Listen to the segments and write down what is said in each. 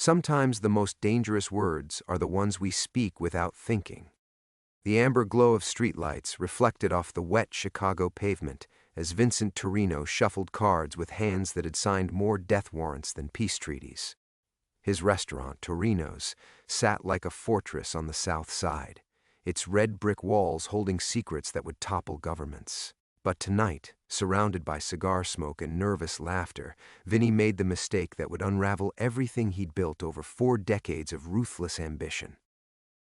Sometimes the most dangerous words are the ones we speak without thinking. The amber glow of streetlights reflected off the wet Chicago pavement as Vincent Torino shuffled cards with hands that had signed more death warrants than peace treaties. His restaurant, Torino's, sat like a fortress on the south side, its red brick walls holding secrets that would topple governments. But tonight, surrounded by cigar smoke and nervous laughter, Vinny made the mistake that would unravel everything he'd built over 4 decades of ruthless ambition.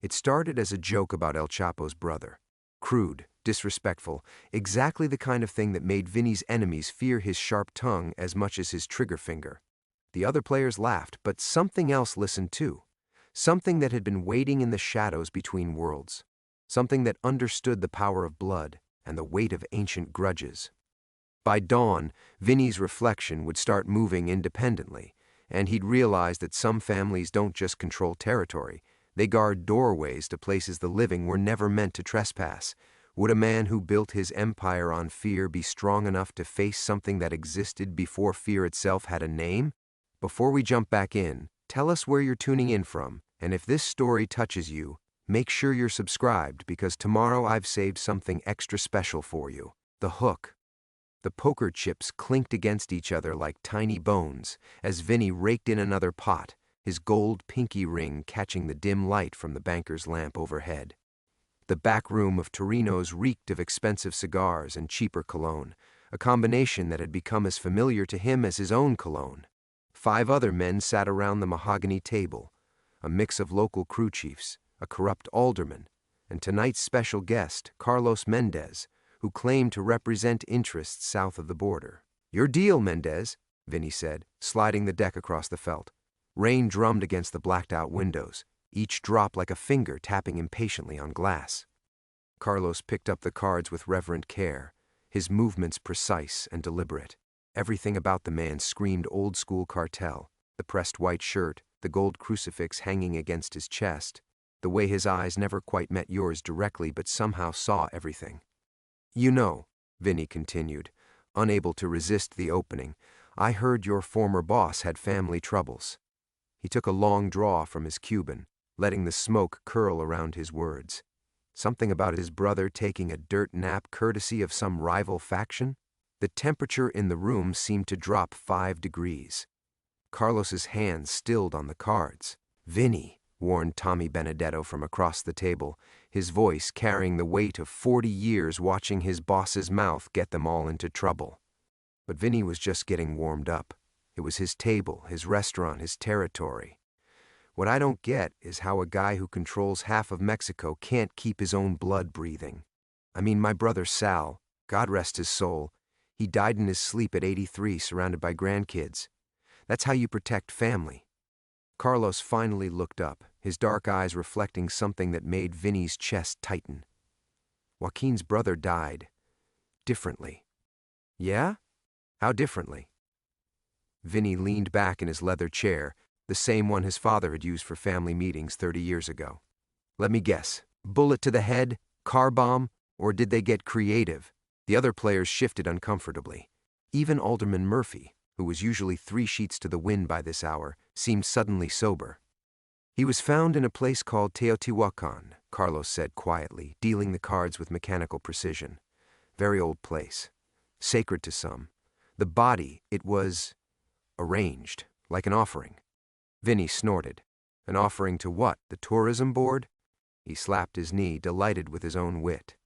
It started as a joke about El Chapo's brother. Crude, disrespectful, exactly the kind of thing that made Vinny's enemies fear his sharp tongue as much as his trigger finger. The other players laughed, but something else listened too. Something that had been waiting in the shadows between worlds. Something that understood the power of blood and the weight of ancient grudges. By dawn, Vinny's reflection would start moving independently, and he'd realize that some families don't just control territory, they guard doorways to places the living were never meant to trespass. Would a man who built his empire on fear be strong enough to face something that existed before fear itself had a name? Before we jump back in, tell us where you're tuning in from, and if this story touches you, make sure you're subscribed because tomorrow I've saved something extra special for you. The hook. The poker chips clinked against each other like tiny bones as Vinny raked in another pot, his gold pinky ring catching the dim light from the banker's lamp overhead. The back room of Torino's reeked of expensive cigars and cheaper cologne, a combination that had become as familiar to him as his own cologne. 5 other men sat around the mahogany table, a mix of local crew chiefs, a corrupt alderman, and tonight's special guest, Carlos Mendez, who claimed to represent interests south of the border. "Your deal, Mendez," Vinny said, sliding the deck across the felt. Rain drummed against the blacked-out windows, each drop like a finger tapping impatiently on glass. Carlos picked up the cards with reverent care, his movements precise and deliberate. Everything about the man screamed old-school Cartel, the pressed white shirt, the gold crucifix hanging against his chest, the way his eyes never quite met yours directly but somehow saw everything. "You know," Vinny continued, unable to resist the opening, "I heard your former boss had family troubles." He took a long draw from his Cuban, letting the smoke curl around his words. Something about his brother taking a dirt nap courtesy of some rival faction? The temperature in the room seemed to drop 5 degrees. Carlos's hands stilled on the cards. "Vinny," warned Tommy Benedetto from across the table, his voice carrying the weight of 40 years watching his boss's mouth get them all into trouble. But Vinny was just getting warmed up. It was his table, his restaurant, his territory. "What I don't get is how a guy who controls half of Mexico can't keep his own blood breathing. I mean, my brother Sal, God rest his soul, he died in his sleep at 83 surrounded by grandkids. That's how you protect family." Carlos finally looked up, his dark eyes reflecting something that made Vinny's chest tighten. "Joaquín's brother died. Differently." "Yeah? How differently?" Vinny leaned back in his leather chair, the same one his father had used for family meetings 30 years ago. "Let me guess. Bullet to the head? Car bomb? Or did they get creative?" The other players shifted uncomfortably. Even Alderman Murphy, who was usually 3 sheets to the wind by this hour, seemed suddenly sober. "He was found in a place called Teotihuacan," Carlos said quietly, dealing the cards with mechanical precision. "Very old place. Sacred to some. The body, it was arranged, like an offering." Vinny snorted. "An offering to what, the tourism board?" He slapped his knee, delighted with his own wit.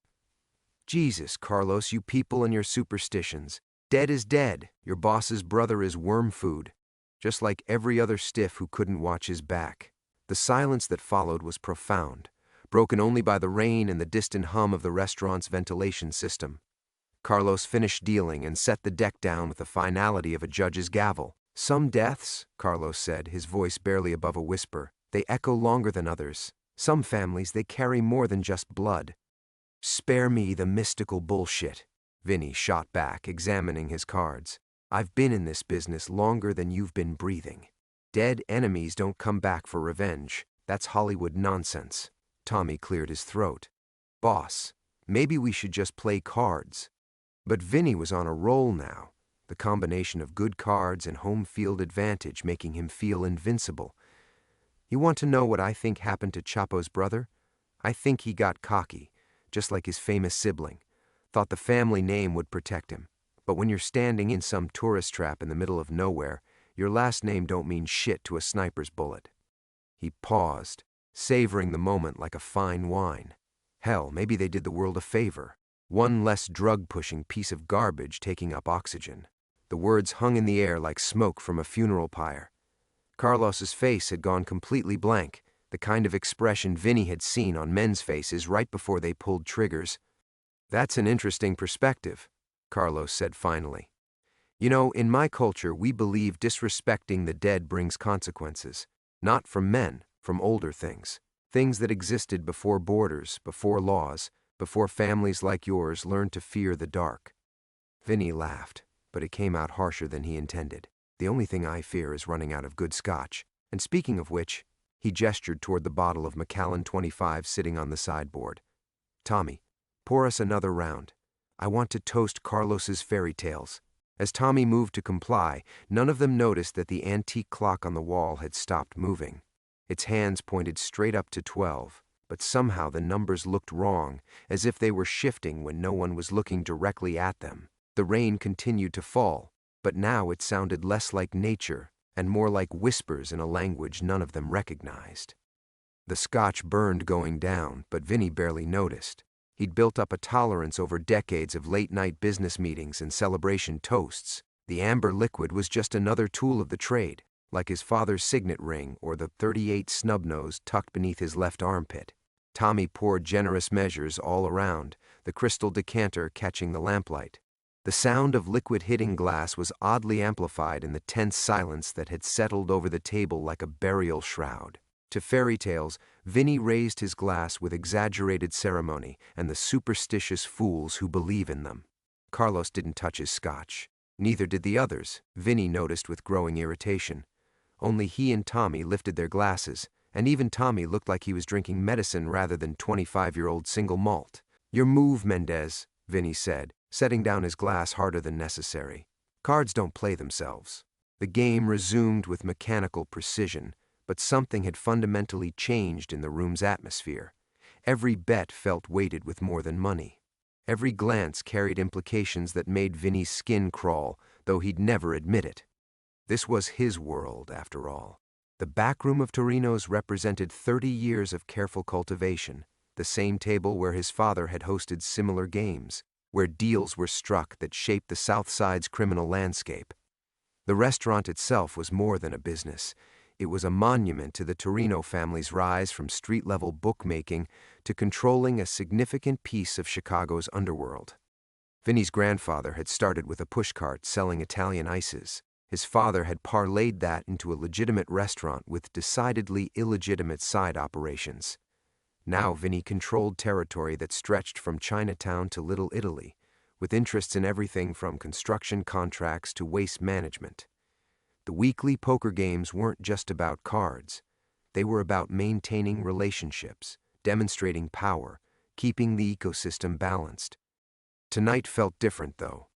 "Jesus, Carlos, you people and your superstitions. Dead is dead. Your boss's brother is worm food. Just like every other stiff who couldn't watch his back." The silence that followed was profound, broken only by the rain and the distant hum of the restaurant's ventilation system. Carlos finished dealing and set the deck down with the finality of a judge's gavel. "Some deaths," Carlos said, his voice barely above a whisper, "they echo longer than others. Some families, they carry more than just blood." "Spare me the mystical bullshit," Vinny shot back, examining his cards. "I've been in this business longer than you've been breathing. Dead enemies don't come back for revenge. That's Hollywood nonsense." Tommy cleared his throat. "Boss, maybe we should just play cards." But Vinny was on a roll now, the combination of good cards and home field advantage making him feel invincible. You want to know what I think happened to Chapo's brother? I think he got cocky, just like his famous sibling. Thought the family name would protect him. But when you're standing in some tourist trap in the middle of nowhere, your last name don't mean shit to a sniper's bullet. He paused, savoring the moment like a fine wine. Hell, maybe they did the world a favor. One less drug-pushing piece of garbage taking up oxygen. The words hung in the air like smoke from a funeral pyre. Carlos's face had gone completely blank, the kind of expression Vinny had seen on men's faces right before they pulled triggers. "That's an interesting perspective," Carlos said finally. "You know, in my culture, we believe disrespecting the dead brings consequences. Not from men, from older things. Things that existed before borders, before laws, before families like yours learned to fear the dark." Vinny laughed, but it came out harsher than he intended. "The only thing I fear is running out of good scotch. And speaking of which," he gestured toward the bottle of Macallan 25 sitting on the sideboard. "Tommy, pour us another round. I want to toast Carlos's fairy tales." As Tommy moved to comply, none of them noticed that the antique clock on the wall had stopped moving. Its hands pointed straight up to 12, but somehow the numbers looked wrong, as if they were shifting when no one was looking directly at them. The rain continued to fall, but now it sounded less like nature and more like whispers in a language none of them recognized. The scotch burned going down, but Vinny barely noticed. He'd built up a tolerance over decades of late-night business meetings and celebration toasts. The amber liquid was just another tool of the trade, like his father's signet ring or the 38 snub-nose tucked beneath his left armpit. Tommy poured generous measures all around, the crystal decanter catching the lamplight. The sound of liquid hitting glass was oddly amplified in the tense silence that had settled over the table like a burial shroud. To fairy tales, Vinny raised his glass with exaggerated ceremony and the superstitious fools who believe in them. Carlos didn't touch his scotch. Neither did the others, Vinny noticed with growing irritation. Only he and Tommy lifted their glasses, and even Tommy looked like he was drinking medicine rather than 25-year-old single malt. "Your move, Mendez," Vinny said, setting down his glass harder than necessary. "Cards don't play themselves." The game resumed with mechanical precision, but something had fundamentally changed in the room's atmosphere. Every bet felt weighted with more than money. Every glance carried implications that made Vinny's skin crawl, though he'd never admit it. This was his world, after all. The backroom of Torino's represented 30 years of careful cultivation, the same table where his father had hosted similar games, where deals were struck that shaped the South Side's criminal landscape. The restaurant itself was more than a business. It was a monument to the Torino family's rise from street-level bookmaking to controlling a significant piece of Chicago's underworld. Vinny's grandfather had started with a pushcart selling Italian ices. His father had parlayed that into a legitimate restaurant with decidedly illegitimate side operations. Now Vinny controlled territory that stretched from Chinatown to Little Italy, with interests in everything from construction contracts to waste management. The weekly poker games weren't just about cards. They were about maintaining relationships, demonstrating power, keeping the ecosystem balanced. Tonight felt different, though.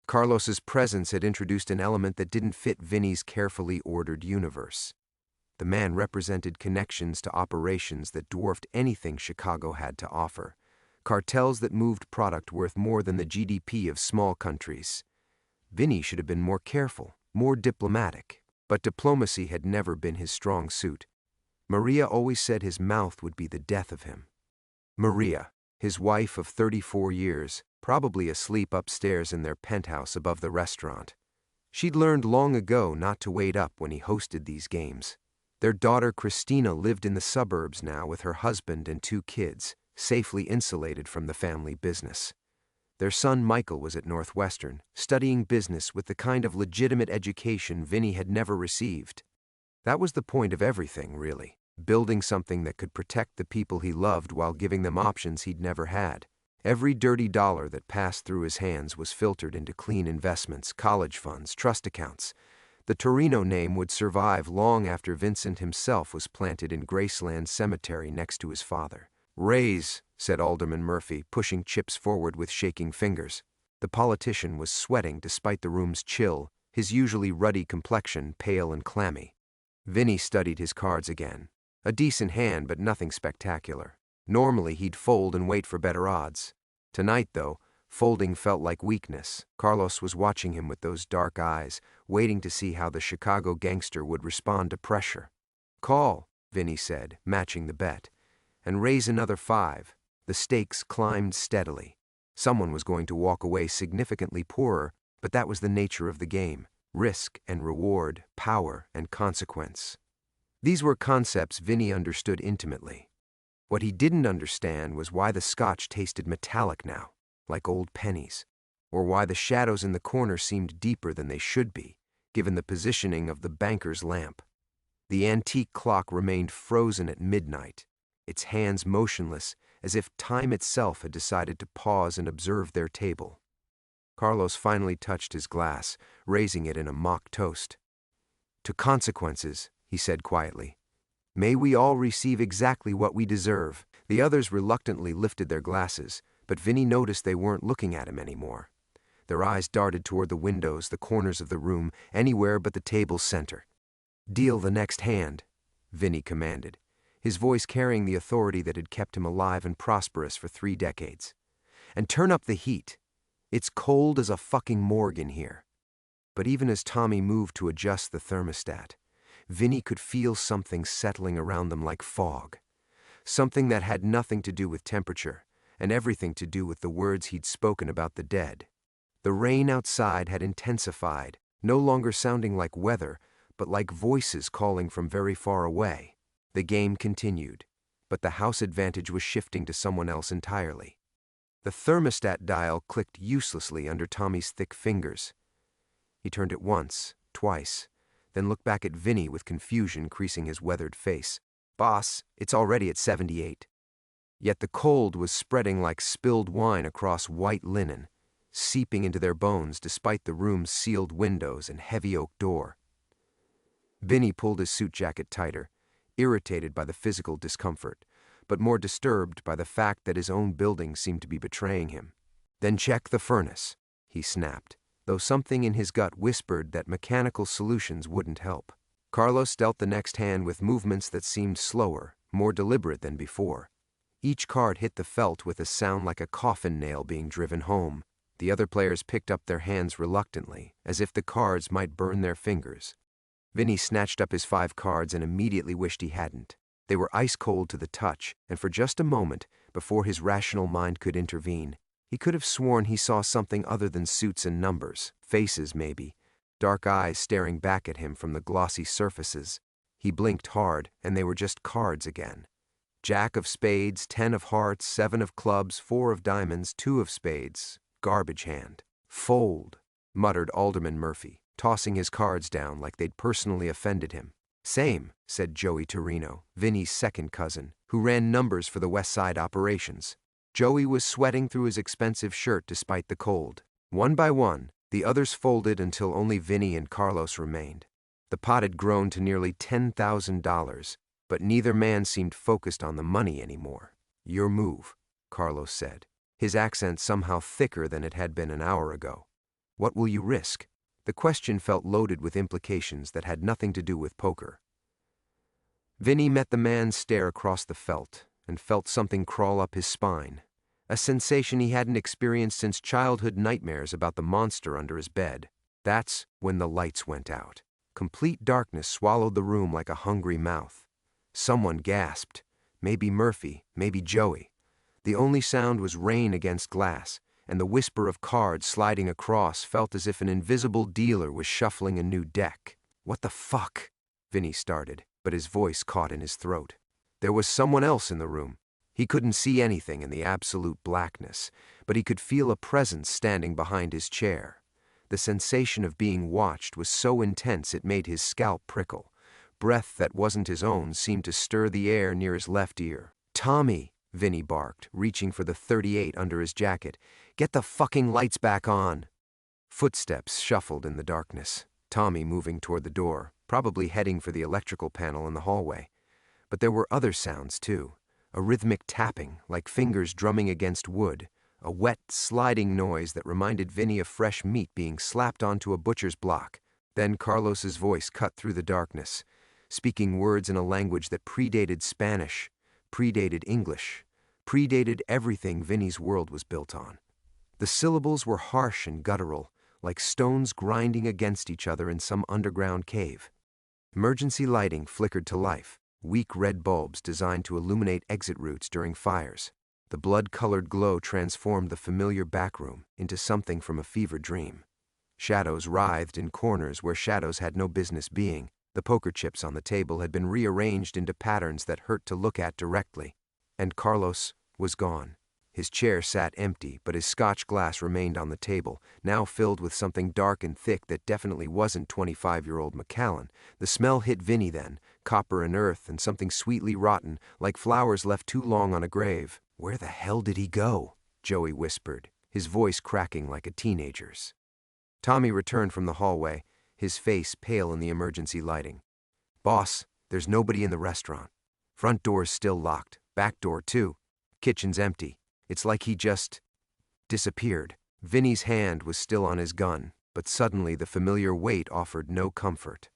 Carlos's presence had introduced an element that didn't fit Vinny's carefully ordered universe. The man represented connections to operations that dwarfed anything Chicago had to offer, cartels that moved product worth more than the GDP of small countries. Vinny should have been more careful, more diplomatic, but diplomacy had never been his strong suit. Maria always said his mouth would be the death of him. Maria, his wife of 34 years, probably asleep upstairs in their penthouse above the restaurant. She'd learned long ago not to wait up when he hosted these games. Their daughter Christina lived in the suburbs now with her husband and 2 kids, safely insulated from the family business. Their son Michael was at Northwestern, studying business with the kind of legitimate education Vinny had never received. That was the point of everything, really, building something that could protect the people he loved while giving them options he'd never had. Every dirty dollar that passed through his hands was filtered into clean investments, college funds, trust accounts. The Torino name would survive long after Vincent himself was planted in Graceland Cemetery next to his father. "Raise," said Alderman Murphy, pushing chips forward with shaking fingers. The politician was sweating despite the room's chill, his usually ruddy complexion pale and clammy. Vinny studied his cards again. A decent hand, but nothing spectacular. Normally, he'd fold and wait for better odds. Tonight, though, folding felt like weakness. Carlos was watching him with those dark eyes, waiting to see how the Chicago gangster would respond to pressure. "Call," Vinny said, matching the bet, "and raise another 5. The stakes climbed steadily. Someone was going to walk away significantly poorer, but that was the nature of the game. Risk and reward, power and consequence. These were concepts Vinny understood intimately. What he didn't understand was why the scotch tasted metallic now, like old pennies, or why the shadows in the corner seemed deeper than they should be, given the positioning of the banker's lamp. The antique clock remained frozen at midnight, its hands motionless, as if time itself had decided to pause and observe their table. Carlos finally touched his glass, raising it in a mock toast. "To consequences," he said quietly. "May we all receive exactly what we deserve." The others reluctantly lifted their glasses, but Vinny noticed they weren't looking at him anymore. Their eyes darted toward the windows, the corners of the room, anywhere but the table's center. "Deal the next hand," Vinny commanded, his voice carrying the authority that had kept him alive and prosperous for 3 decades. "And turn up the heat. It's cold as a fucking morgue in here." But even as Tommy moved to adjust the thermostat, Vinny could feel something settling around them like fog. Something that had nothing to do with temperature, and everything to do with the words he'd spoken about the dead. The rain outside had intensified, no longer sounding like weather, but like voices calling from very far away. The game continued, but the house advantage was shifting to someone else entirely. The thermostat dial clicked uselessly under Tommy's thick fingers. He turned it once, twice, then looked back at Vinny with confusion creasing his weathered face. "Boss, it's already at 78. Yet the cold was spreading like spilled wine across white linen, seeping into their bones despite the room's sealed windows and heavy oak door. Vinny pulled his suit jacket tighter, irritated by the physical discomfort, but more disturbed by the fact that his own building seemed to be betraying him. "Then check the furnace," he snapped, though something in his gut whispered that mechanical solutions wouldn't help. Carlos dealt the next hand with movements that seemed slower, more deliberate than before. Each card hit the felt with a sound like a coffin nail being driven home. The other players picked up their hands reluctantly, as if the cards might burn their fingers. Vinny snatched up his 5 cards and immediately wished he hadn't. They were ice cold to the touch, and for just a moment, before his rational mind could intervene, he could have sworn he saw something other than suits and numbers, faces maybe, dark eyes staring back at him from the glossy surfaces. He blinked hard, and they were just cards again. Jack of spades, 10 of hearts, 7 of clubs, 4 of diamonds, 2 of spades, garbage hand. "Fold," muttered Alderman Murphy, tossing his cards down like they'd personally offended him. "Same," said Joey Torino, Vinny's second cousin, who ran numbers for the West Side operations. Joey was sweating through his expensive shirt despite the cold. One by one, the others folded until only Vinny and Carlos remained. The pot had grown to nearly $10,000, but neither man seemed focused on the money anymore. "Your move," Carlos said, his accent somehow thicker than it had been an hour ago. "What will you risk?" The question felt loaded with implications that had nothing to do with poker. Vinny met the man's stare across the felt and felt something crawl up his spine, a sensation he hadn't experienced since childhood nightmares about the monster under his bed. That's when the lights went out. Complete darkness swallowed the room like a hungry mouth. Someone gasped. Maybe Murphy, maybe Joey. The only sound was rain against glass, and the whisper of cards sliding across felt as if an invisible dealer was shuffling a new deck. "What the fuck?" Vinny started, but his voice caught in his throat. There was someone else in the room. He couldn't see anything in the absolute blackness, but he could feel a presence standing behind his chair. The sensation of being watched was so intense it made his scalp prickle. Breath that wasn't his own seemed to stir the air near his left ear. "Tommy," Vinny barked, reaching for the 38 under his jacket. "Get the fucking lights back on." Footsteps shuffled in the darkness, Tommy moving toward the door, probably heading for the electrical panel in the hallway. But there were other sounds, too. A rhythmic tapping, like fingers drumming against wood. A wet, sliding noise that reminded Vinny of fresh meat being slapped onto a butcher's block. Then Carlos's voice cut through the darkness. speaking words in a language that predated Spanish, predated English, predated everything Vinny's world was built on. The syllables were harsh and guttural, like stones grinding against each other in some underground cave. Emergency lighting flickered to life, weak red bulbs designed to illuminate exit routes during fires. The blood-colored glow transformed the familiar backroom into something from a fever dream. Shadows writhed in corners where shadows had no business being. The poker chips on the table had been rearranged into patterns that hurt to look at directly. And Carlos was gone. His chair sat empty, but his scotch glass remained on the table, now filled with something dark and thick that definitely wasn't 25-year-old Macallan. The smell hit Vinny then, copper and earth and something sweetly rotten, like flowers left too long on a grave. "Where the hell did he go?" Joey whispered, his voice cracking like a teenager's. Tommy returned from the hallway, his face pale in the emergency lighting. "Boss, there's nobody in the restaurant. Front door's still locked, back door too. Kitchen's empty. It's like he just disappeared." Vinny's hand was still on his gun, but suddenly the familiar weight offered no comfort.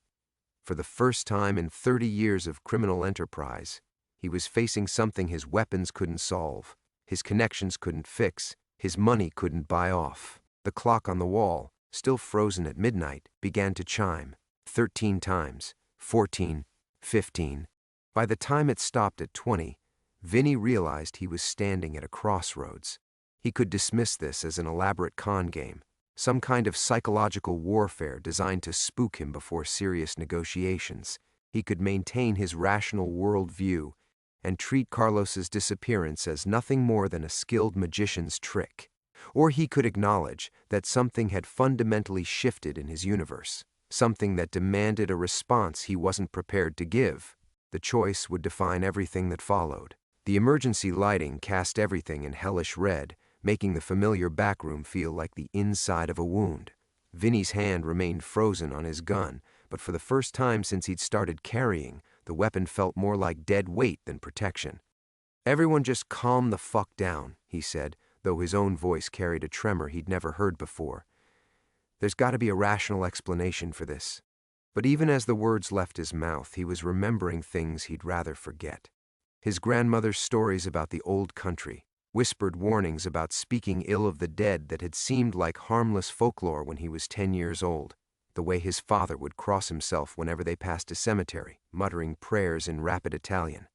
For the first time in 30 years of criminal enterprise, he was facing something his weapons couldn't solve, his connections couldn't fix, his money couldn't buy off. The clock on the wall, still frozen at midnight, began to chime. 13 times, 14, 15. By the time it stopped at 20, Vinny realized he was standing at a crossroads. He could dismiss this as an elaborate con game, some kind of psychological warfare designed to spook him before serious negotiations. He could maintain his rational worldview and treat Carlos's disappearance as nothing more than a skilled magician's trick. Or he could acknowledge that something had fundamentally shifted in his universe, something that demanded a response he wasn't prepared to give. The choice would define everything that followed. The emergency lighting cast everything in hellish red, making the familiar backroom feel like the inside of a wound. Vinny's hand remained frozen on his gun, but for the first time since he'd started carrying, the weapon felt more like dead weight than protection. "Everyone just calm the fuck down," he said, though his own voice carried a tremor he'd never heard before. "There's got to be a rational explanation for this." But even as the words left his mouth, he was remembering things he'd rather forget. His grandmother's stories about the old country, whispered warnings about speaking ill of the dead that had seemed like harmless folklore when he was 10 years old, the way his father would cross himself whenever they passed a cemetery, muttering prayers in rapid Italian.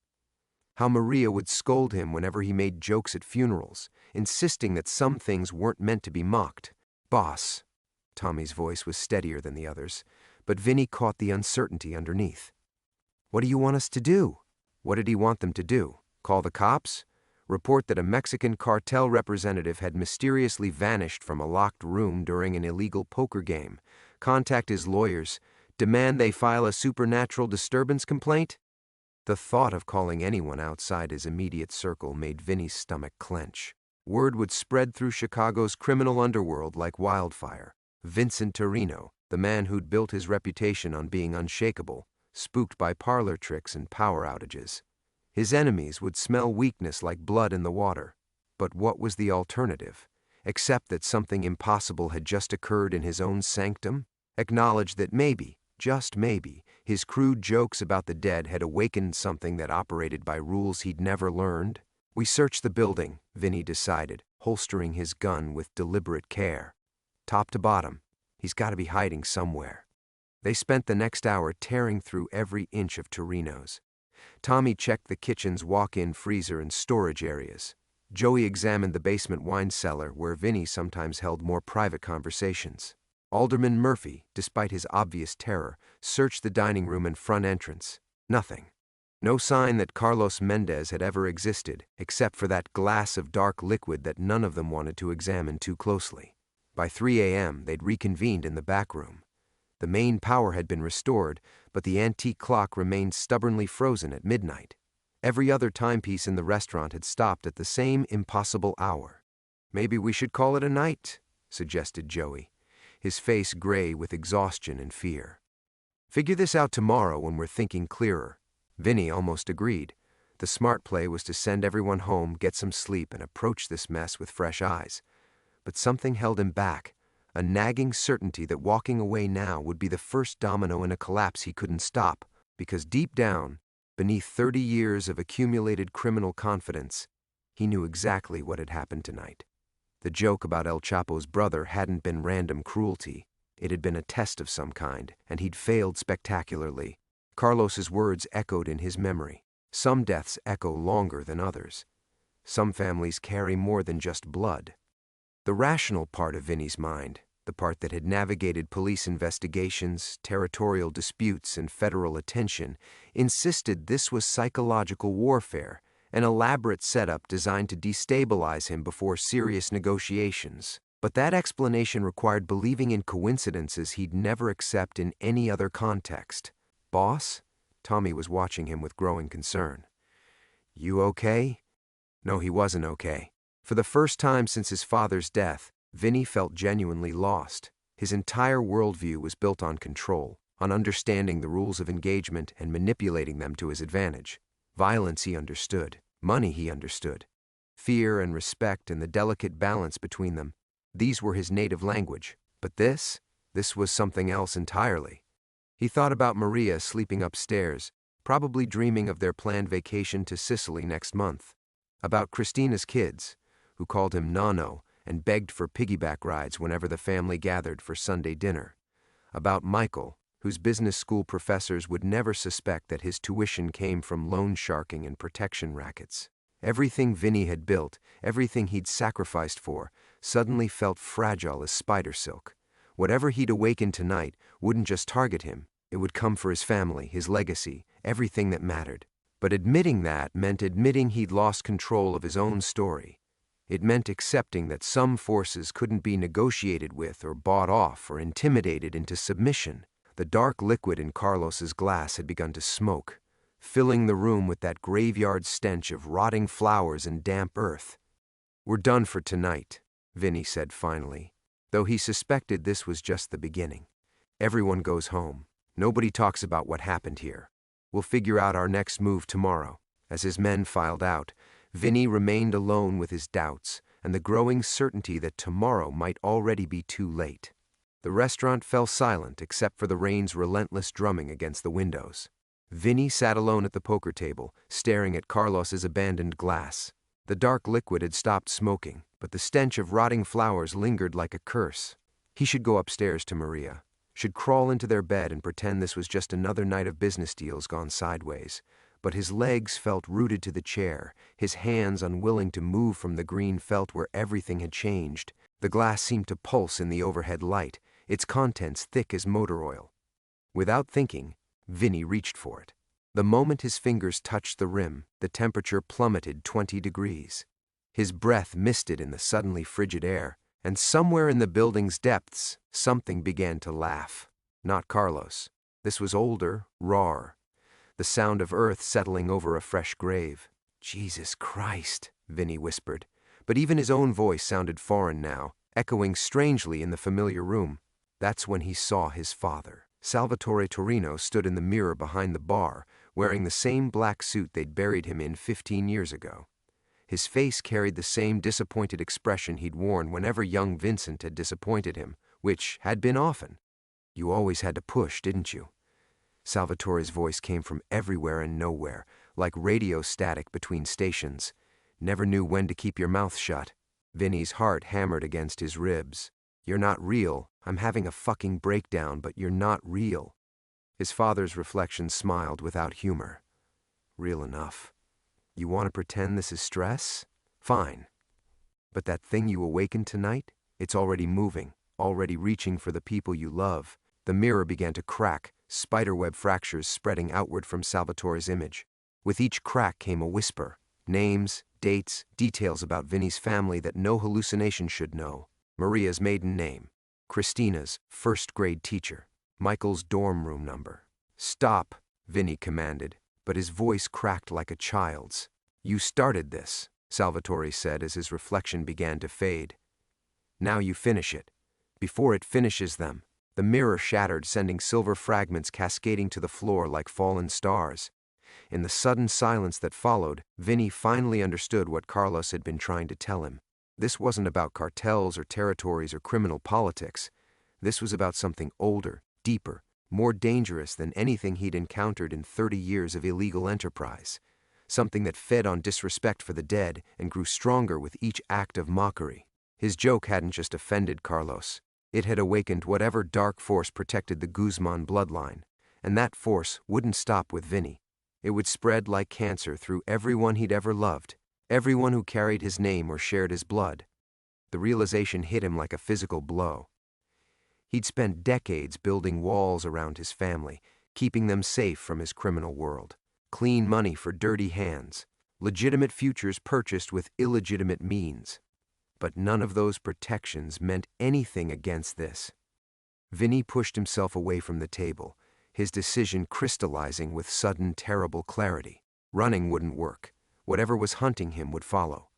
How Maria would scold him whenever he made jokes at funerals, insisting that some things weren't meant to be mocked. "Boss." Tommy's voice was steadier than the others, but Vinny caught the uncertainty underneath. "What do you want us to do?" What did he want them to do? Call the cops? Report that a Mexican cartel representative had mysteriously vanished from a locked room during an illegal poker game? Contact his lawyers? Demand they file a supernatural disturbance complaint? The thought of calling anyone outside his immediate circle made Vinny's stomach clench. Word would spread through Chicago's criminal underworld like wildfire. Vincent Torino, the man who'd built his reputation on being unshakable, spooked by parlor tricks and power outages. His enemies would smell weakness like blood in the water. But what was the alternative? Accept that something impossible had just occurred in his own sanctum? Acknowledge that maybe, just maybe, his crude jokes about the dead had awakened something that operated by rules he'd never learned? "We searched the building," Vinny decided, holstering his gun with deliberate care. "Top to bottom, he's got to be hiding somewhere." They spent the next hour tearing through every inch of Torino's. Tommy checked the kitchen's walk-in freezer and storage areas. Joey examined the basement wine cellar where Vinny sometimes held more private conversations. Alderman Murphy, despite his obvious terror, searched the dining room and front entrance. Nothing. No sign that Carlos Mendez had ever existed, except for that glass of dark liquid that none of them wanted to examine too closely. By 3 a.m., they'd reconvened in the back room. The main power had been restored, but the antique clock remained stubbornly frozen at midnight. Every other timepiece in the restaurant had stopped at the same impossible hour. "Maybe we should call it a night," suggested Joey, his face gray with exhaustion and fear. "Figure this out tomorrow when we're thinking clearer." Vinny almost agreed. The smart play was to send everyone home, get some sleep, and approach this mess with fresh eyes. But something held him back. A nagging certainty that walking away now would be the first domino in a collapse he couldn't stop. because deep down, beneath 30 years of accumulated criminal confidence, he knew exactly what had happened tonight. The joke about El Chapo's brother hadn't been random cruelty. It had been a test of some kind, and he'd failed spectacularly. Carlos's words echoed in his memory. Some deaths echo longer than others. Some families carry more than just blood. The rational part of Vinny's mind, the part that had navigated police investigations, territorial disputes, and federal attention, insisted this was psychological warfare, an elaborate setup designed to destabilize him before serious negotiations. But that explanation required believing in coincidences he'd never accept in any other context. "Boss?" Tommy was watching him with growing concern. "You okay?" No, he wasn't okay. For the first time since his father's death, Vinny felt genuinely lost. His entire worldview was built on control, on understanding the rules of engagement and manipulating them to his advantage. Violence he understood. Money he understood. Fear and respect and the delicate balance between them. These were his native language. But this was something else entirely. He thought about Maria sleeping upstairs, probably dreaming of their planned vacation to Sicily next month. About Christina's kids, who called him Nano and begged for piggyback rides whenever the family gathered for Sunday dinner. About Michael, whose business school professors would never suspect that his tuition came from loan sharking and protection rackets. Everything Vinny had built, everything he'd sacrificed for, suddenly felt fragile as spider silk. Whatever he'd awakened tonight wouldn't just target him. It would come for his family, his legacy, everything that mattered. But admitting that meant admitting he'd lost control of his own story. It meant accepting that some forces couldn't be negotiated with or bought off or intimidated into submission. The dark liquid in Carlos's glass had begun to smoke, filling the room with that graveyard stench of rotting flowers and damp earth. "We're done for tonight," Vinny said finally, though he suspected this was just the beginning. "Everyone goes home. Nobody talks about what happened here. We'll figure out our next move tomorrow." As his men filed out, Vinny remained alone with his doubts and the growing certainty that tomorrow might already be too late. The restaurant fell silent except for the rain's relentless drumming against the windows. Vinny sat alone at the poker table, staring at Carlos's abandoned glass. The dark liquid had stopped smoking, but the stench of rotting flowers lingered like a curse. He should go upstairs to Maria, should crawl into their bed and pretend this was just another night of business deals gone sideways. But his legs felt rooted to the chair, his hands unwilling to move from the green felt where everything had changed. The glass seemed to pulse in the overhead light, its contents thick as motor oil. Without thinking, Vinny reached for it. The moment his fingers touched the rim, the temperature plummeted 20 degrees. His breath misted in the suddenly frigid air, and somewhere in the building's depths, something began to laugh. Not Carlos. This was older, rawer. The sound of earth settling over a fresh grave. "Jesus Christ," Vinny whispered. But even his own voice sounded foreign now, echoing strangely in the familiar room. That's when he saw his father. Salvatore Torino stood in the mirror behind the bar, wearing the same black suit they'd buried him in 15 years ago. His face carried the same disappointed expression he'd worn whenever young Vincent had disappointed him, which had been often. "You always had to push, didn't you?" Salvatore's voice came from everywhere and nowhere, like radio static between stations. "Never knew when to keep your mouth shut." Vinny's heart hammered against his ribs. "You're not real. I'm having a fucking breakdown, but you're not real." His father's reflection smiled without humor. "Real enough. You want to pretend this is stress? Fine. But that thing you awakened tonight, it's already moving, already reaching for the people you love." The mirror began to crack, spiderweb fractures spreading outward from Salvatore's image. With each crack came a whisper. Names, dates, details about Vinny's family that no hallucination should know. Maria's maiden name. Christina's first-grade teacher. Michael's dorm room number. "Stop," Vinny commanded, but his voice cracked like a child's. "You started this," Salvatore said as his reflection began to fade. "Now you finish it. Before it finishes them." The mirror shattered, sending silver fragments cascading to the floor like fallen stars. In the sudden silence that followed, Vinny finally understood what Carlos had been trying to tell him. This wasn't about cartels or territories or criminal politics. This was about something older, deeper, more dangerous than anything he'd encountered in 30 years of illegal enterprise, something that fed on disrespect for the dead and grew stronger with each act of mockery. His joke hadn't just offended Carlos. It had awakened whatever dark force protected the Guzmán bloodline, and that force wouldn't stop with Vinny. It would spread like cancer through everyone he'd ever loved, everyone who carried his name or shared his blood. The realization hit him like a physical blow. He'd spent decades building walls around his family, keeping them safe from his criminal world. Clean money for dirty hands, legitimate futures purchased with illegitimate means. But none of those protections meant anything against this. Vinny pushed himself away from the table, his decision crystallizing with sudden, terrible clarity. Running wouldn't work. Whatever was hunting him would follow.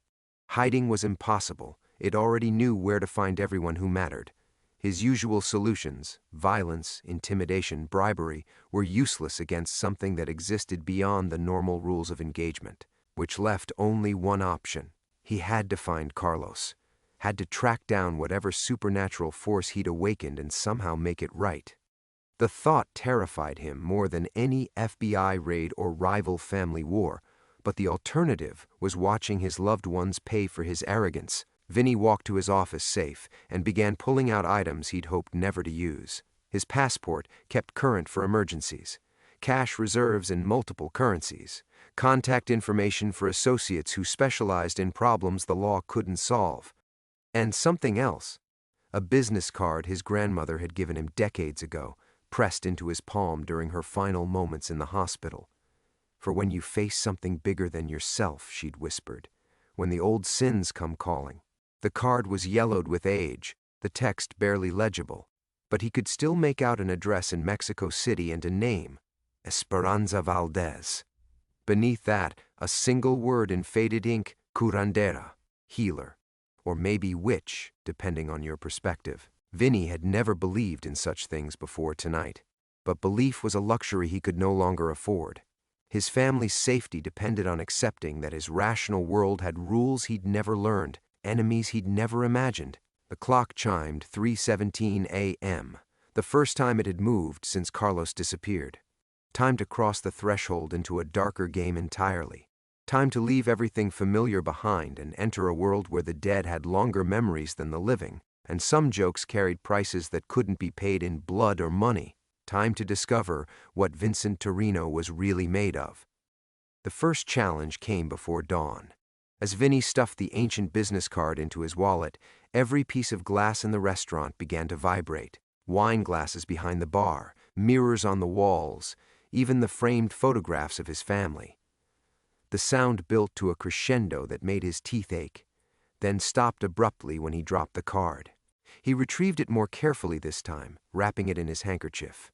Hiding was impossible. It already knew where to find everyone who mattered. His usual solutions, violence, intimidation, bribery, were useless against something that existed beyond the normal rules of engagement, which left only one option. He had to find Carlos, had to track down whatever supernatural force he'd awakened and somehow make it right. The thought terrified him more than any FBI raid or rival family war, but the alternative was watching his loved ones pay for his arrogance. Vinny walked to his office safe and began pulling out items he'd hoped never to use. His passport kept current for emergencies, cash reserves in multiple currencies, contact information for associates who specialized in problems the law couldn't solve, and something else, a business card his grandmother had given him decades ago, pressed into his palm during her final moments in the hospital. "For when you face something bigger than yourself," she'd whispered, "when the old sins come calling." The card was yellowed with age, the text barely legible, but he could still make out an address in Mexico City and a name, Esperanza Valdez. Beneath that, a single word in faded ink, curandera, healer, or maybe witch, depending on your perspective. Vinny had never believed in such things before tonight, but belief was a luxury he could no longer afford. His family's safety depended on accepting that his rational world had rules he'd never learned, enemies he'd never imagined. The clock chimed 3:17 a.m., the first time it had moved since Carlos disappeared. Time to cross the threshold into a darker game entirely. Time to leave everything familiar behind and enter a world where the dead had longer memories than the living, and some jokes carried prices that couldn't be paid in blood or money. Time to discover what Vincent Torino was really made of. The first challenge came before dawn. As Vinny stuffed the ancient business card into his wallet, every piece of glass in the restaurant began to vibrate. Wine glasses behind the bar, mirrors on the walls, even the framed photographs of his family. The sound built to a crescendo that made his teeth ache, then stopped abruptly when he dropped the card. He retrieved it more carefully this time, wrapping it in his handkerchief.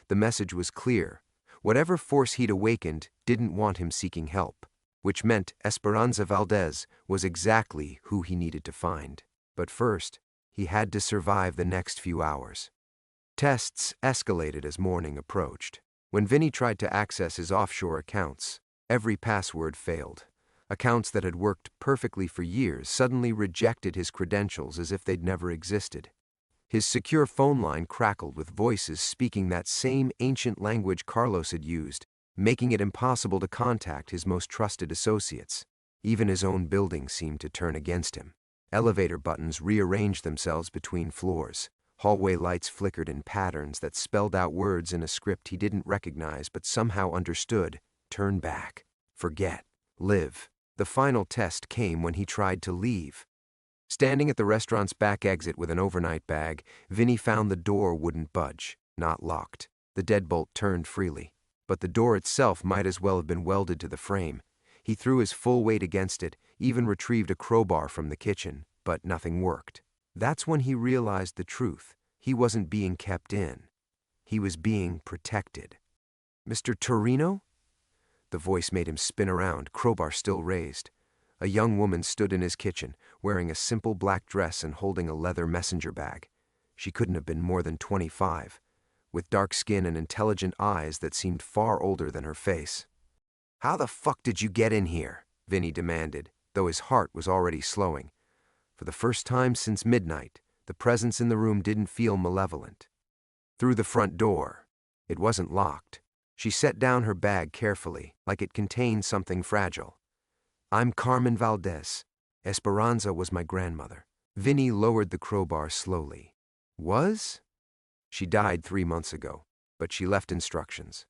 The message was clear. Whatever force he'd awakened didn't want him seeking help, which meant Esperanza Valdez was exactly who he needed to find. But first, he had to survive the next few hours. Tests escalated as morning approached. When Vinny tried to access his offshore accounts, every password failed. Accounts that had worked perfectly for years suddenly rejected his credentials as if they'd never existed. His secure phone line crackled with voices speaking that same ancient language Carlos had used, making it impossible to contact his most trusted associates. Even his own building seemed to turn against him. Elevator buttons rearranged themselves between floors. Hallway lights flickered in patterns that spelled out words in a script he didn't recognize but somehow understood. Turn back. Forget. Live. The final test came when he tried to leave. Standing at the restaurant's back exit with an overnight bag, Vinny found the door wouldn't budge, not locked. The deadbolt turned freely, but the door itself might as well have been welded to the frame. He threw his full weight against it, even retrieved a crowbar from the kitchen, but nothing worked. That's when he realized the truth. He wasn't being kept in. He was being protected. "Mr. Torino?" The voice made him spin around, crowbar still raised. A young woman stood in his kitchen, wearing a simple black dress and holding a leather messenger bag. She couldn't have been more than 25, with dark skin and intelligent eyes that seemed far older than her face. "How the fuck did you get in here?" Vinny demanded, though his heart was already slowing. For the first time since midnight, the presence in the room didn't feel malevolent. "Through the front door," It wasn't locked. She set down her bag carefully, like it contained something fragile. I'm Carmen Valdez. Esperanza was my grandmother. Vinny lowered the crowbar slowly. Was? She died 3 months ago, but she left instructions.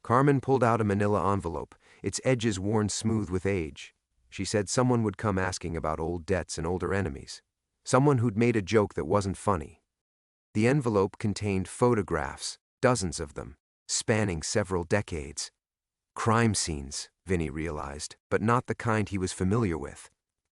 Carmen pulled out a manila envelope, its edges worn smooth with age. She said someone would come asking about old debts and older enemies. Someone who'd made a joke that wasn't funny. The envelope contained photographs, dozens of them, spanning several decades. Crime scenes, Vinny realized, but not the kind he was familiar with.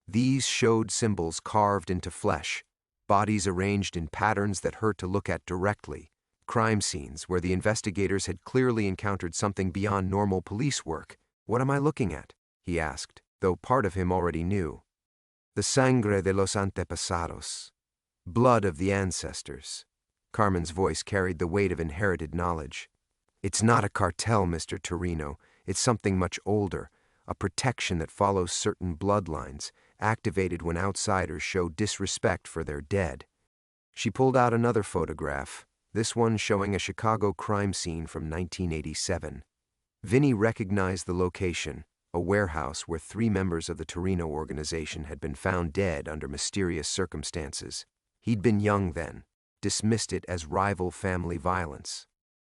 These showed symbols carved into flesh, bodies arranged in patterns that hurt to look at directly. Crime scenes where the investigators had clearly encountered something beyond normal police work. What am I looking at? He asked, though part of him already knew. The sangre de los antepasados. Blood of the ancestors. Carmen's voice carried the weight of inherited knowledge. It's not a cartel, Mr. Torino. It's something much older, a protection that follows certain bloodlines, activated when outsiders show disrespect for their dead. She pulled out another photograph, this one showing a Chicago crime scene from 1987. Vinny recognized the location, a warehouse where 3 members of the Torino organization had been found dead under mysterious circumstances. He'd been young then, dismissed it as rival family violence.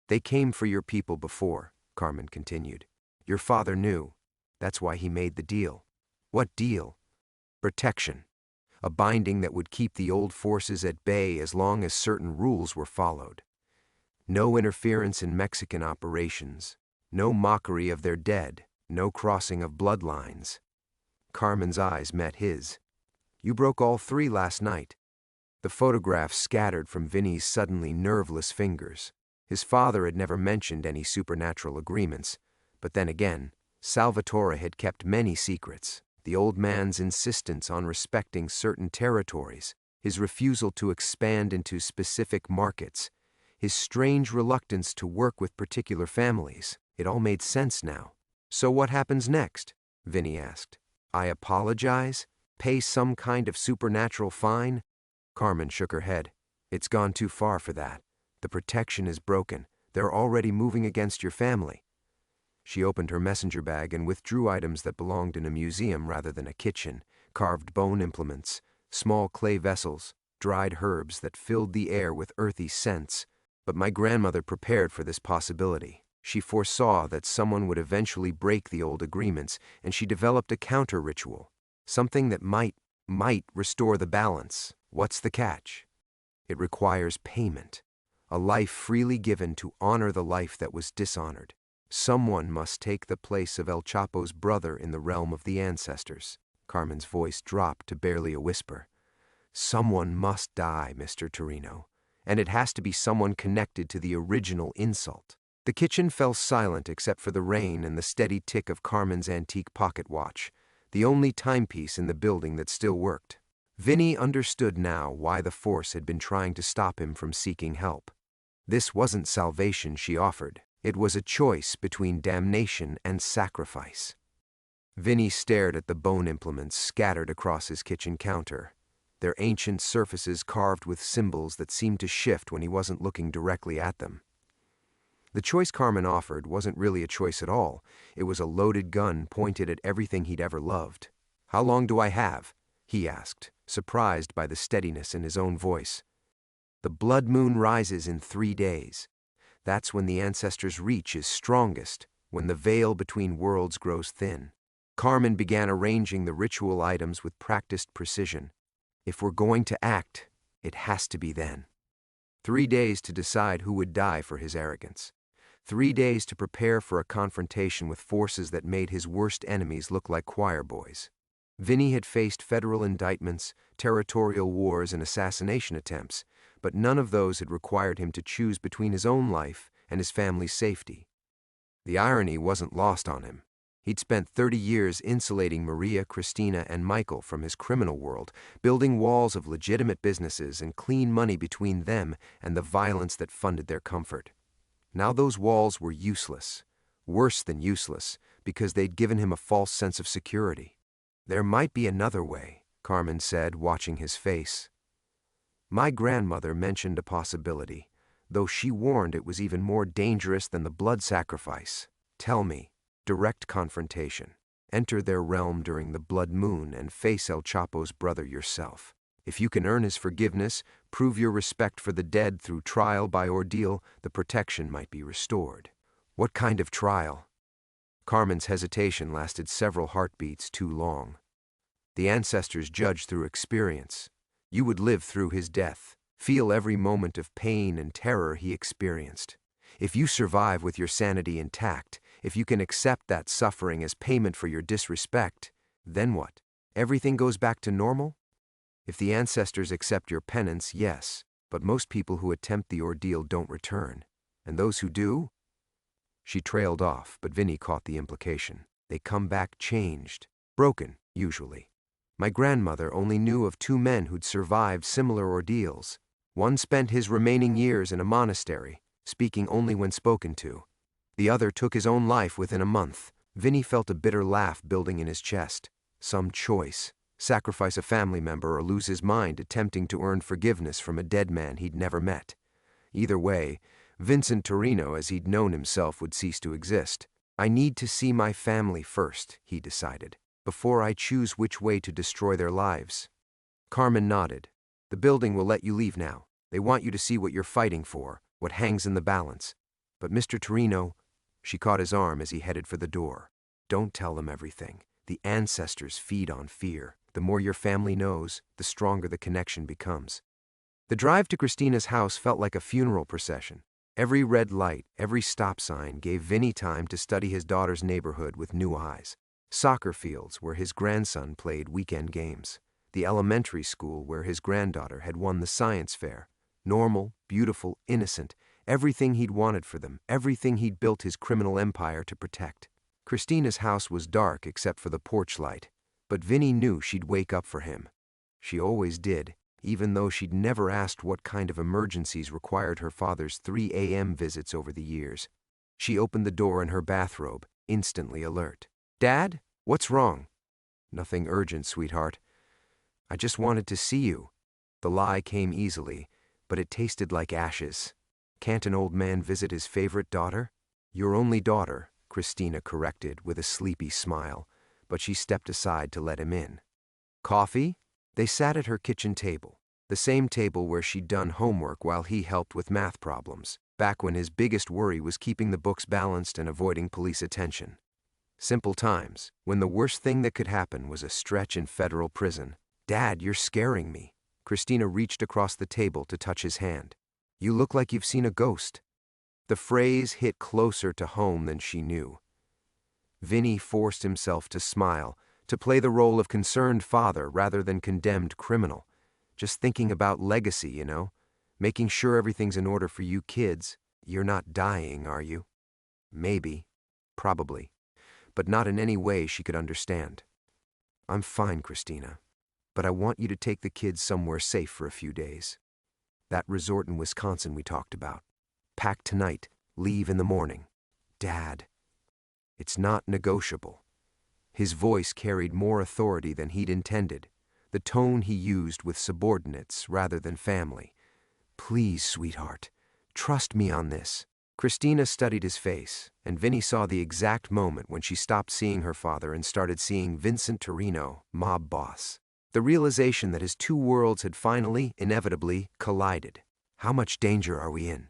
They came for your people before, Carmen continued. Your father knew. That's why he made the deal. What deal? Protection. A binding that would keep the old forces at bay as long as certain rules were followed. No interference in Mexican operations. No mockery of their dead. No crossing of bloodlines. Carmen's eyes met his. You broke all 3 last night. The photographs scattered from Vinny's suddenly nerveless fingers. His father had never mentioned any supernatural agreements, but then again, Salvatore had kept many secrets. The old man's insistence on respecting certain territories, his refusal to expand into specific markets, his strange reluctance to work with particular families. It all made sense now. So what happens next? Vinny asked. I apologize? Pay some kind of supernatural fine? Carmen shook her head. It's gone too far for that. The protection is broken. They're already moving against your family. She opened her messenger bag and withdrew items that belonged in a museum rather than a kitchen, carved bone implements, small clay vessels, dried herbs that filled the air with earthy scents. But my grandmother prepared for this possibility. She foresaw that someone would eventually break the old agreements, and she developed a counter-ritual, something that might restore the balance. What's the catch? It requires payment, a life freely given to honor the life that was dishonored. Someone must take the place of El Chapo's brother in the realm of the ancestors. Carmen's voice dropped to barely a whisper. Someone must die, Mr. Torino, and it has to be someone connected to the original insult. The kitchen fell silent except for the rain and the steady tick of Carmen's antique pocket watch, the only timepiece in the building that still worked. Vinny understood now why the force had been trying to stop him from seeking help. This wasn't salvation she offered. It was a choice between damnation and sacrifice. Vinny stared at the bone implements scattered across his kitchen counter, their ancient surfaces carved with symbols that seemed to shift when he wasn't looking directly at them. The choice Carmen offered wasn't really a choice at all. It was a loaded gun pointed at everything he'd ever loved. How long do I have? He asked, surprised by the steadiness in his own voice. The blood moon rises in 3 days. That's when the ancestors' reach is strongest, when the veil between worlds grows thin. Carmen began arranging the ritual items with practiced precision. If we're going to act, it has to be then. 3 days to decide who would die for his arrogance. 3 days to prepare for a confrontation with forces that made his worst enemies look like choir boys. Vinny had faced federal indictments, territorial wars, and assassination attempts, but none of those had required him to choose between his own life and his family's safety. The irony wasn't lost on him. He'd spent 30 years insulating Maria, Christina, and Michael from his criminal world, building walls of legitimate businesses and clean money between them and the violence that funded their comfort. Now those walls were useless, worse than useless, because they'd given him a false sense of security. There might be another way, Carmen said, watching his face. My grandmother mentioned a possibility, though she warned it was even more dangerous than the blood sacrifice. Tell me. Direct confrontation. Enter their realm during the blood moon and face El Chapo's brother yourself. If you can earn his forgiveness, prove your respect for the dead through trial by ordeal, the protection might be restored. What kind of trial? Carmen's hesitation lasted several heartbeats too long. The ancestors judge through experience. You would live through his death, feel every moment of pain and terror he experienced. If you survive with your sanity intact, if you can accept that suffering as payment for your disrespect, then what? Everything goes back to normal? If the ancestors accept your penance, yes, but most people who attempt the ordeal don't return. And those who do? She trailed off, but Vinny caught the implication. They come back changed, broken, usually. My grandmother only knew of 2 men who'd survived similar ordeals. One spent his remaining years in a monastery, speaking only when spoken to. The other took his own life within a month. Vinny felt a bitter laugh building in his chest. Some choice. Sacrifice a family member or lose his mind attempting to earn forgiveness from a dead man he'd never met. Either way, Vincent Torino as he'd known himself would cease to exist. I need to see my family first, he decided, before I choose which way to destroy their lives. Carmen nodded. The building will let you leave now. They want you to see what you're fighting for, what hangs in the balance. But Mr. Torino, she caught his arm as he headed for the door. Don't tell them everything. The ancestors feed on fear. The more your family knows, the stronger the connection becomes. The drive to Christina's house felt like a funeral procession. Every red light, every stop sign gave Vinny time to study his daughter's neighborhood with new eyes. Soccer fields where his grandson played weekend games. The elementary school where his granddaughter had won the science fair. Normal, beautiful, innocent, everything he'd wanted for them, everything he'd built his criminal empire to protect. Christina's house was dark except for the porch light, but Vinny knew she'd wake up for him. She always did, even though she'd never asked what kind of emergencies required her father's 3 a.m. visits over the years. She opened the door in her bathrobe, instantly alert. Dad? What's wrong? Nothing urgent, sweetheart. I just wanted to see you. The lie came easily, but it tasted like ashes. Can't an old man visit his favorite daughter? Your only daughter, Christina corrected with a sleepy smile, but she stepped aside to let him in. Coffee? They sat at her kitchen table, the same table where she'd done homework while he helped with math problems, back when his biggest worry was keeping the books balanced and avoiding police attention. Simple times, when the worst thing that could happen was a stretch in federal prison. Dad, you're scaring me. Christina reached across the table to touch his hand. You look like you've seen a ghost. The phrase hit closer to home than she knew. Vinny forced himself to smile, to play the role of concerned father rather than condemned criminal. Just thinking about legacy, you know? Making sure everything's in order for you kids. You're not dying, are you? Maybe. Probably. But not in any way she could understand. I'm fine, Christina. But I want you to take the kids somewhere safe for a few days. That resort in Wisconsin we talked about. Pack tonight, leave in the morning. Dad. It's not negotiable. His voice carried more authority than he'd intended, the tone he used with subordinates rather than family. Please, sweetheart, trust me on this. Christina studied his face, and Vinny saw the exact moment when she stopped seeing her father and started seeing Vincent Torino, mob boss. The realization that his 2 worlds had finally, inevitably, collided. How much danger are we in?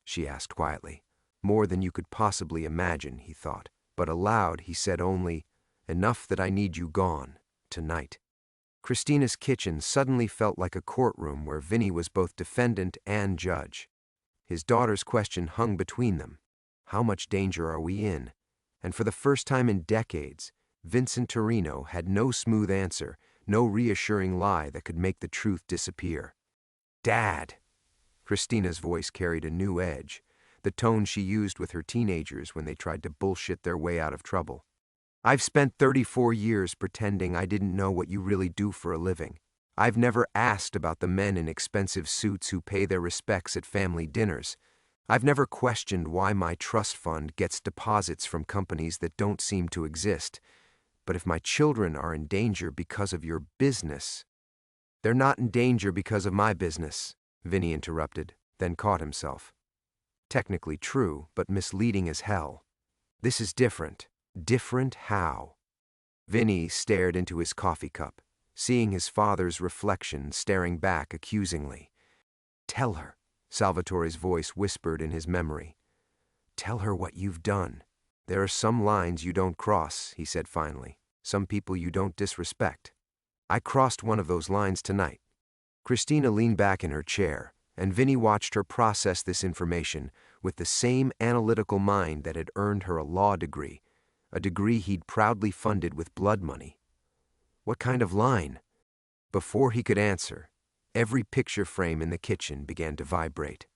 She asked quietly. More than you could possibly imagine, he thought. But aloud he said only, enough that I need you gone, tonight. Christina's kitchen suddenly felt like a courtroom where Vinny was both defendant and judge. His daughter's question hung between them. How much danger are we in? And for the first time in decades, Vincent Torino had no smooth answer, no reassuring lie that could make the truth disappear. Dad! Christina's voice carried a new edge, the tone she used with her teenagers when they tried to bullshit their way out of trouble. I've spent 34 years pretending I didn't know what you really do for a living. I've never asked about the men in expensive suits who pay their respects at family dinners. I've never questioned why my trust fund gets deposits from companies that don't seem to exist. But if my children are in danger because of your business... They're not in danger because of my business, Vinny interrupted, then caught himself. Technically true, but misleading as hell. This is different. Different how? Vinny stared into his coffee cup, seeing his father's reflection staring back accusingly. Tell her, Salvatore's voice whispered in his memory. Tell her what you've done. There are some lines you don't cross, he said finally. Some people you don't disrespect. I crossed one of those lines tonight. Christina leaned back in her chair, and Vinny watched her process this information with the same analytical mind that had earned her a law degree, a degree he'd proudly funded with blood money. What kind of line? Before he could answer, every picture frame in the kitchen began to vibrate.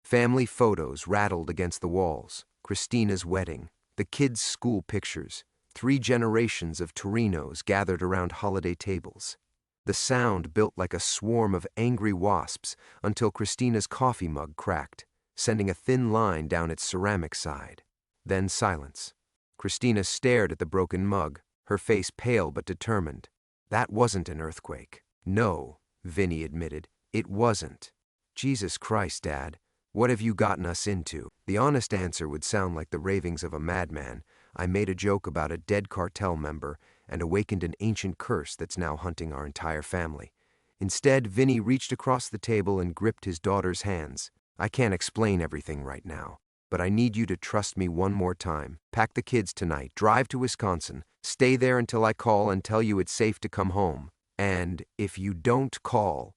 Family photos rattled against the walls, Christina's wedding, the kids' school pictures, 3 generations of Torinos gathered around holiday tables. The sound built like a swarm of angry wasps until Christina's coffee mug cracked, sending a thin line down its ceramic side. Then silence. Christina stared at the broken mug, her face pale but determined. That wasn't an earthquake. No, Vinny admitted, it wasn't. Jesus Christ, Dad, what have you gotten us into? The honest answer would sound like the ravings of a madman. I made a joke about a dead cartel member and awakened an ancient curse that's now hunting our entire family. Instead, Vinny reached across the table and gripped his daughter's hands. I can't explain everything right now, but I need you to trust me one more time. Pack the kids tonight, drive to Wisconsin, stay there until I call and tell you it's safe to come home. And if you don't call...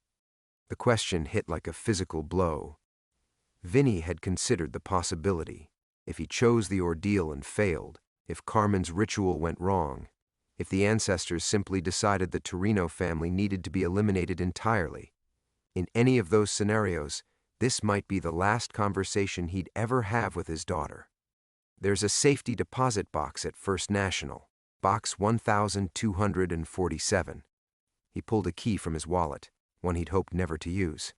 The question hit like a physical blow. Vinny had considered the possibility. If he chose the ordeal and failed, if Carmen's ritual went wrong, if the ancestors simply decided the Torino family needed to be eliminated entirely. In any of those scenarios, this might be the last conversation he'd ever have with his daughter. There's a safety deposit box at First National, box 1247. He pulled a key from his wallet, one he'd hoped never to use.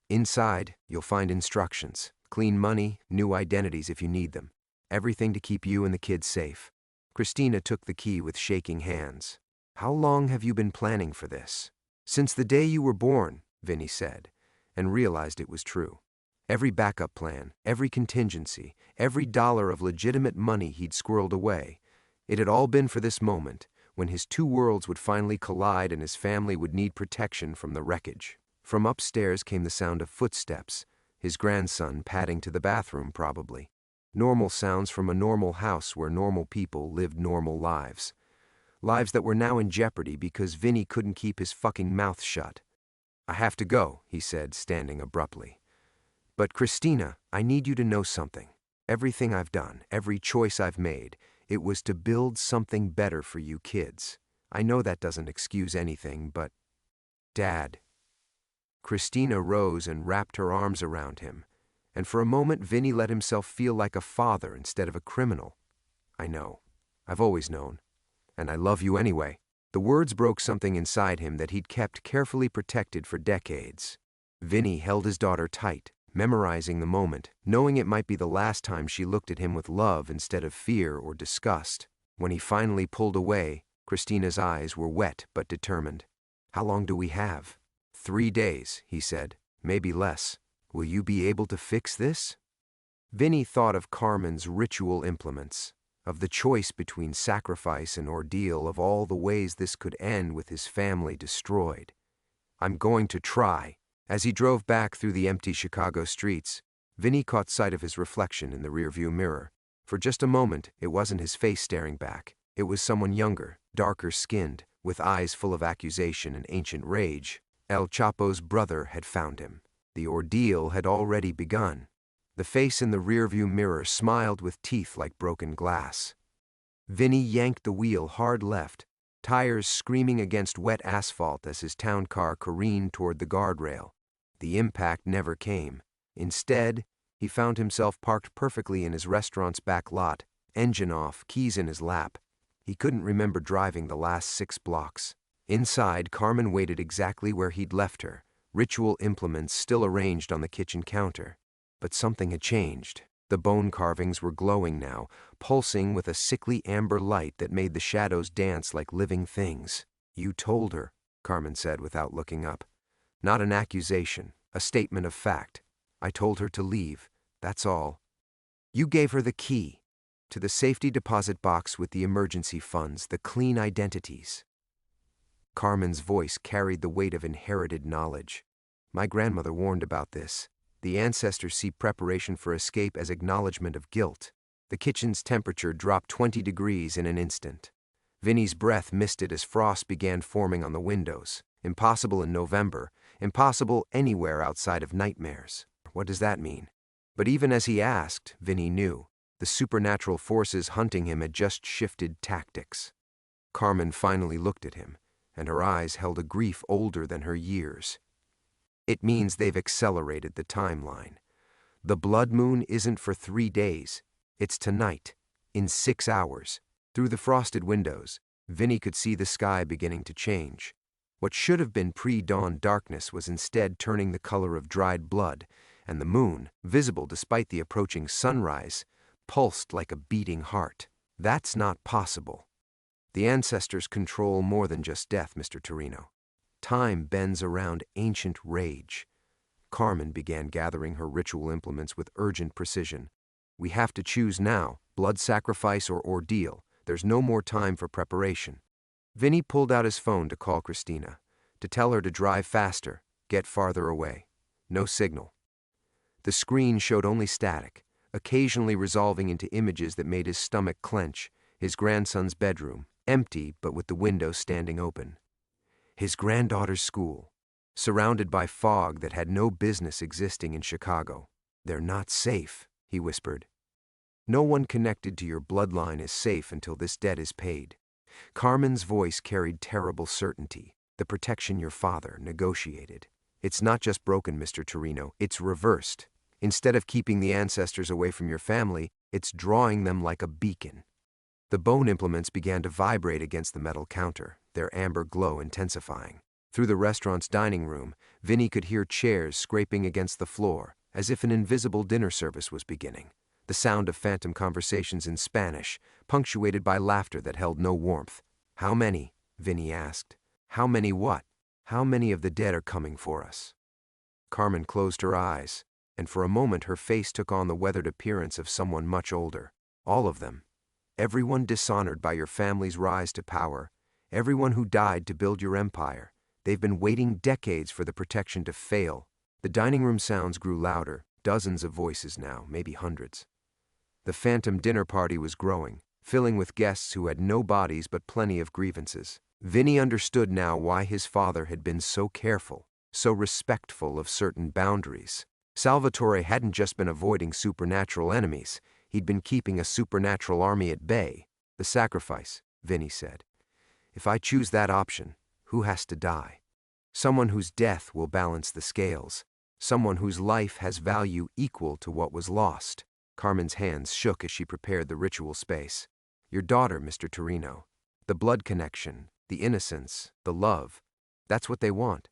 Inside, you'll find instructions, clean money, new identities if you need them, everything to keep you and the kids safe. Christina took the key with shaking hands. How long have you been planning for this? Since the day you were born, Vinny said, and realized it was true. Every backup plan, every contingency, every dollar of legitimate money he'd squirreled away, it had all been for this moment, when his 2 worlds would finally collide and his family would need protection from the wreckage. From upstairs came the sound of footsteps, his grandson padding to the bathroom probably. Normal sounds from a normal house where normal people lived normal lives. Lives that were now in jeopardy because Vinny couldn't keep his fucking mouth shut. I have to go, he said, standing abruptly. But Christina, I need you to know something. Everything I've done, every choice I've made, it was to build something better for you kids. I know that doesn't excuse anything, but... Dad. Christina rose and wrapped her arms around him, and for a moment Vinny let himself feel like a father instead of a criminal. I know. I've always known. And I love you anyway. The words broke something inside him that he'd kept carefully protected for decades. Vinny held his daughter tight, memorizing the moment, knowing it might be the last time she looked at him with love instead of fear or disgust. When he finally pulled away, Christina's eyes were wet but determined. How long do we have? 3 days, he said, maybe less. Will you be able to fix this? Vinny thought of Carmen's ritual implements, of the choice between sacrifice and ordeal, of all the ways this could end with his family destroyed. I'm going to try. As he drove back through the empty Chicago streets, Vinny caught sight of his reflection in the rearview mirror. For just a moment, it wasn't his face staring back. It was someone younger, darker skinned, with eyes full of accusation and ancient rage. El Chapo's brother had found him. The ordeal had already begun. The face in the rearview mirror smiled with teeth like broken glass. Vinny yanked the wheel hard left, tires screaming against wet asphalt as his town car careened toward the guardrail. The impact never came. Instead, he found himself parked perfectly in his restaurant's back lot, engine off, keys in his lap. He couldn't remember driving the last 6 blocks. Inside, Carmen waited exactly where he'd left her, ritual implements still arranged on the kitchen counter. But something had changed. The bone carvings were glowing now, pulsing with a sickly amber light that made the shadows dance like living things. You told her, Carmen said without looking up. Not an accusation, a statement of fact. I told her to leave, That's all. You gave her the key to the safety deposit box with the emergency funds, the clean identities. Carmen's voice carried the weight of inherited knowledge. My grandmother warned about this. The ancestors see preparation for escape as acknowledgement of guilt. The kitchen's temperature dropped 20 degrees in an instant. Vinny's breath misted as frost began forming on the windows. Impossible in November, impossible anywhere outside of nightmares. What does that mean? But even as he asked, Vinny knew. The supernatural forces hunting him had just shifted tactics. Carmen finally looked at him, and her eyes held a grief older than her years. It means they've accelerated the timeline. The blood moon isn't for 3 days. It's tonight, in 6 hours. Through the frosted windows, Vinny could see the sky beginning to change. What should have been pre-dawn darkness was instead turning the color of dried blood, and the moon, visible despite the approaching sunrise, pulsed like a beating heart. That's not possible. The ancestors control more than just death, Mr. Torino. Time bends around ancient rage. Carmen began gathering her ritual implements with urgent precision. We have to choose now, blood sacrifice or ordeal. There's no more time for preparation. Vinny pulled out his phone to call Christina, to tell her to drive faster, get farther away. No signal. The screen showed only static, occasionally resolving into images that made his stomach clench. His grandson's bedroom, empty but with the window standing open. His granddaughter's school, surrounded by fog that had no business existing in Chicago. They're not safe, he whispered. No one connected to your bloodline is safe until this debt is paid. Carmen's voice carried terrible certainty. The protection your father negotiated. It's not just broken, Mr. Torino, it's reversed. Instead of keeping the ancestors away from your family, it's drawing them like a beacon. The bone implements began to vibrate against the metal counter, their amber glow intensifying. Through the restaurant's dining room, Vinny could hear chairs scraping against the floor, as if an invisible dinner service was beginning. The sound of phantom conversations in Spanish, punctuated by laughter that held no warmth. How many? Vinny asked. How many what? How many of the dead are coming for us? Carmen closed her eyes, and for a moment her face took on the weathered appearance of someone much older. All of them. Everyone dishonored by your family's rise to power. Everyone who died to build your empire. They've been waiting decades for the protection to fail. The dining room sounds grew louder, dozens of voices now, maybe hundreds. The phantom dinner party was growing, filling with guests who had no bodies but plenty of grievances. Vinny understood now why his father had been so careful, so respectful of certain boundaries. Salvatore hadn't just been avoiding supernatural enemies, he'd been keeping a supernatural army at bay. The sacrifice, Vinny said. If I choose that option, who has to die? Someone whose death will balance the scales. Someone whose life has value equal to what was lost. Carmen's hands shook as she prepared the ritual space. Your daughter, Mr. Torino. The blood connection, the innocence, the love. That's what they want.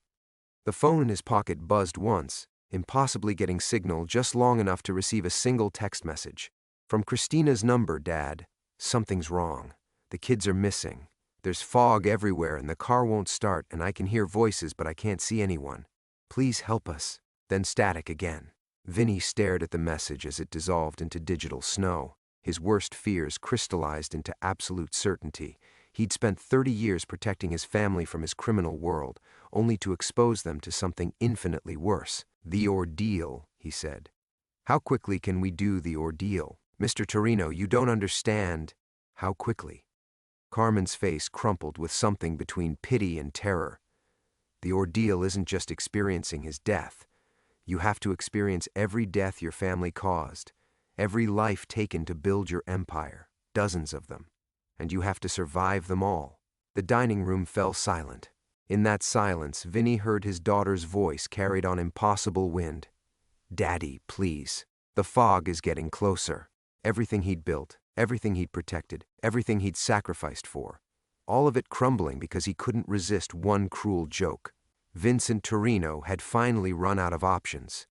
The phone in his pocket buzzed once, impossibly getting signal just long enough to receive a single text message. From Christina's number, Dad. Something's wrong. The kids are missing. There's fog everywhere and the car won't start and I can hear voices but I can't see anyone. Please help us. Then static again. Vinny stared at the message as it dissolved into digital snow. His worst fears crystallized into absolute certainty. He'd spent 30 years protecting his family from his criminal world, only to expose them to something infinitely worse. The ordeal, he said. How quickly can we do the ordeal? Mr. Torino, you don't understand. How quickly? Carmen's face crumpled with something between pity and terror. The ordeal isn't just experiencing his death. You have to experience every death your family caused, every life taken to build your empire, dozens of them, and you have to survive them all. The dining room fell silent. In that silence, Vinny heard his daughter's voice carried on impossible wind. Daddy, please. The fog is getting closer. Everything he'd built, everything he'd protected, everything he'd sacrificed for, all of it crumbling because he couldn't resist one cruel joke. Vincent Torino had finally run out of options.